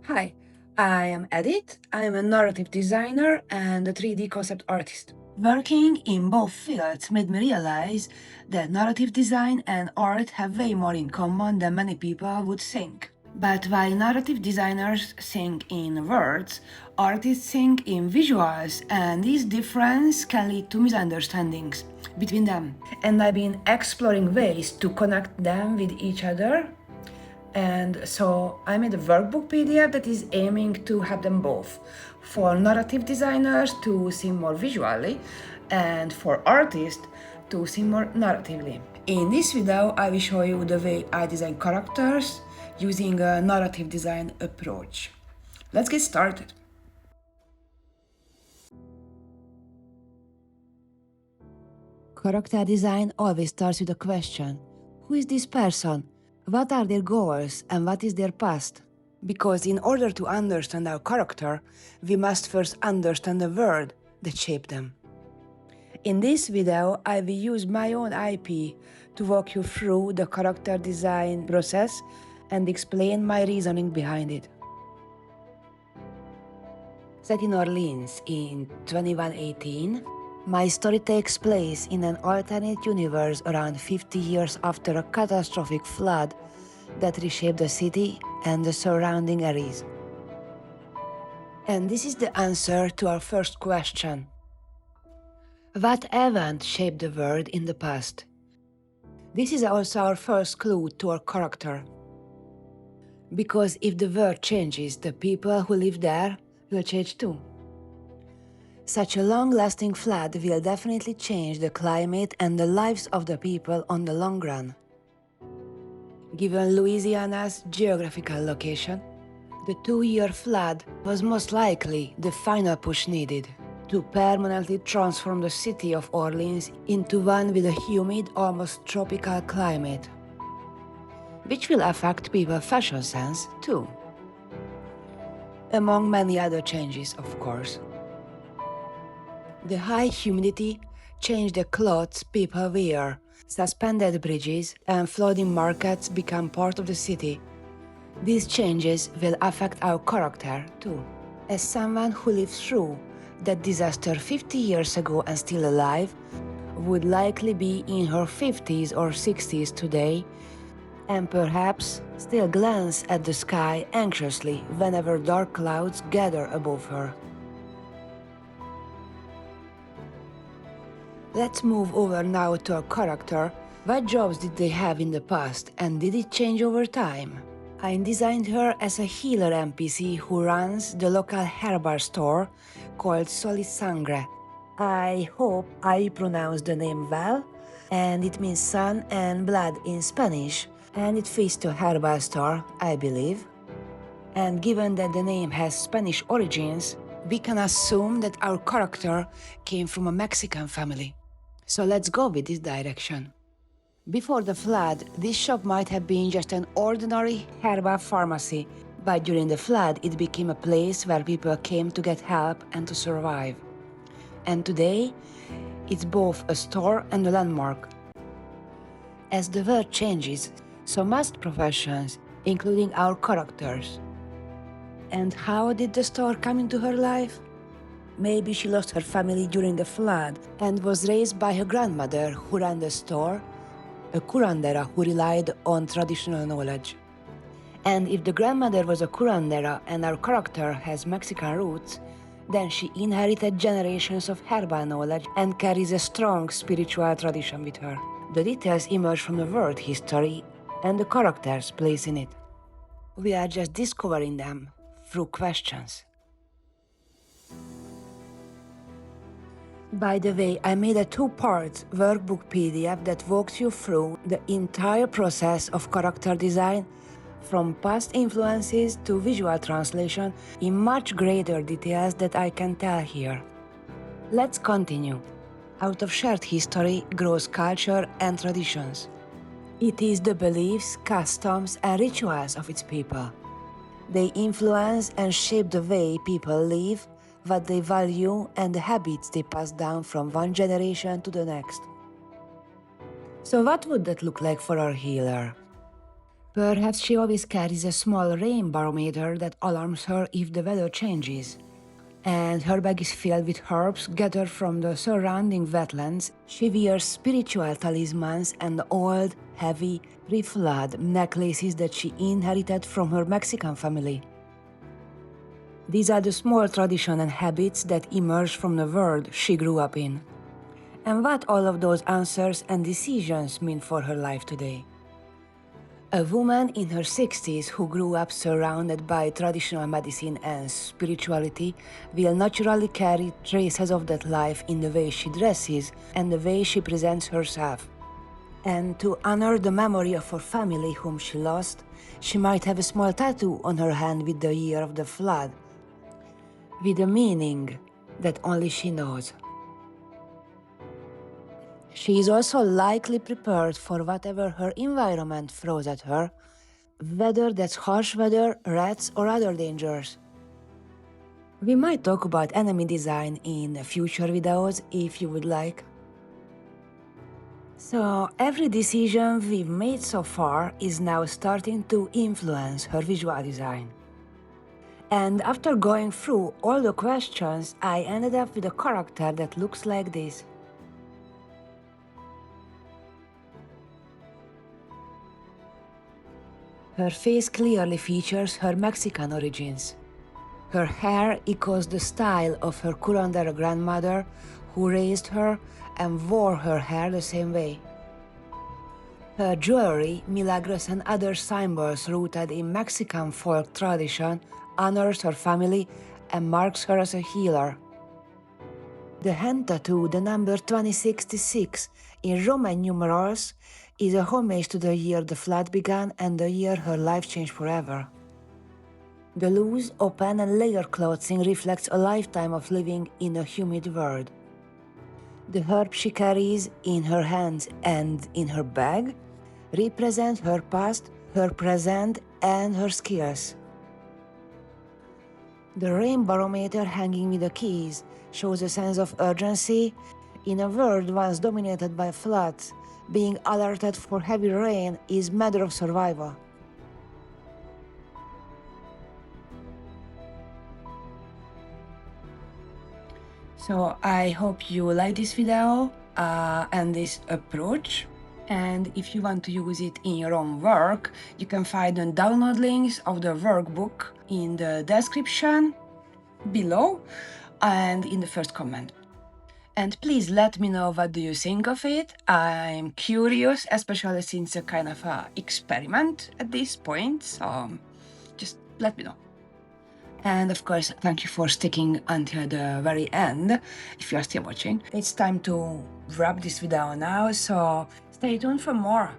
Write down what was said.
Hi, I am Edith. I am a narrative designer and a 3D concept artist. Working in both fields made me realize that narrative design and art have way more in common than many people would think. But while narrative designers think in words, artists think in visuals, and this difference can lead to misunderstandings between them. And I've been exploring ways to connect them with each other, and so I made a workbook PDF that is aiming to help them both, for narrative designers to think more visually and for artists to think more narratively. In this video, I will show you the way I design characters using a narrative design approach. Let's get started. Character design always starts with a question. Who is this person? What are their goals and what is their past? Because in order to understand our character, we must first understand the world that shaped them. In this video, I will use my own IP to walk you through the character design process and explain my reasoning behind it. Set in Orleans in 2118, my story takes place in an alternate universe around 50 years after a catastrophic flood that reshaped the city and the surrounding areas. And this is the answer to our first question. What event shaped the world in the past? This is also our first clue to our character. Because if the world changes, the people who live there will change too. Such a long-lasting flood will definitely change the climate and the lives of the people on the long run. Given Louisiana's geographical location, the 2-year flood was most likely the final push needed to permanently transform the city of Orleans into one with a humid, almost tropical climate, which will affect people's fashion sense too, among many other changes, of course. The high humidity changed the clothes people wear. Suspended bridges and floating markets become part of the city. These changes will affect our character too. As someone who lived through that disaster 50 years ago and still alive, would likely be in her 50s or 60s today, and perhaps still glance at the sky anxiously whenever dark clouds gather above her. Let's move over now to our character. What jobs did they have in the past and did it change over time? I designed her as a healer NPC who runs the local herbal store called Solid Sangre. I hope I pronounced the name well, and it means sun and blood in Spanish, and it fits to herbal store, I believe. And given that the name has Spanish origins, we can assume that our character came from a Mexican family. So let's go with this direction. Before the flood, this shop might have been just an ordinary herbal pharmacy, but during the flood it became a place where people came to get help and to survive. And today, it's both a store and a landmark. As the world changes, so must professions, including our characters. And how did the store come into her life? Maybe she lost her family during the flood and was raised by her grandmother who ran the store, a curandera who relied on traditional knowledge. And if the grandmother was a curandera and our character has Mexican roots, then she inherited generations of herbal knowledge and carries a strong spiritual tradition with her. The details emerge from the world history and the character's place in it. We are just discovering them through questions. By the way, I made a 2-part workbook PDF that walks you through the entire process of character design, from past influences to visual translation, in much greater details that I can tell here. Let's continue. Out of shared history grows culture and traditions. It is the beliefs, customs, and rituals of its people. They influence and shape the way people live, what they value, and the habits they pass down from one generation to the next. So what would that look like for our healer? Perhaps she always carries a small rain barometer that alarms her if the weather changes. And her bag is filled with herbs gathered from the surrounding wetlands. She wears spiritual talismans and old, heavy, pre-flood necklaces that she inherited from her Mexican family. These are the small traditions and habits that emerged from the world she grew up in. And what all of those answers and decisions mean for her life today. A woman in her 60s who grew up surrounded by traditional medicine and spirituality will naturally carry traces of that life in the way she dresses and the way she presents herself. And to honor the memory of her family whom she lost, she might have a small tattoo on her hand with the year of the flood, with a meaning that only she knows. She is also likely prepared for whatever her environment throws at her, whether that's harsh weather, rats, or other dangers. We might talk about enemy design in future videos if you would like. So, every decision we've made so far is now starting to influence her visual design. And after going through all the questions, I ended up with a character that looks like this. Her face clearly features her Mexican origins. Her hair echoes the style of her curandera grandmother, who raised her and wore her hair the same way. Her jewelry, milagros, and other symbols rooted in Mexican folk tradition honors her family and marks her as a healer. The hand tattoo, the number 2066, in Roman numerals, is a homage to the year the flood began and the year her life changed forever. The loose, open, and layered clothing reflects a lifetime of living in a humid world. The herb she carries in her hands and in her bag represent her past, her present, and her skills. The rain barometer hanging with the keys shows a sense of urgency in a world once dominated by floods. Being alerted for heavy rain is a matter of survival. So I hope you like this video and this approach. And if you want to use it in your own work, you can find the download links of the workbook in the description below and in the first comment. And please let me know what do you think of it. I'm curious, especially since it's a kind of a experiment at this point, so just let me know. And of course, thank you for sticking until the very end, if you're still watching. It's time to wrap this video now, so stay tuned for more.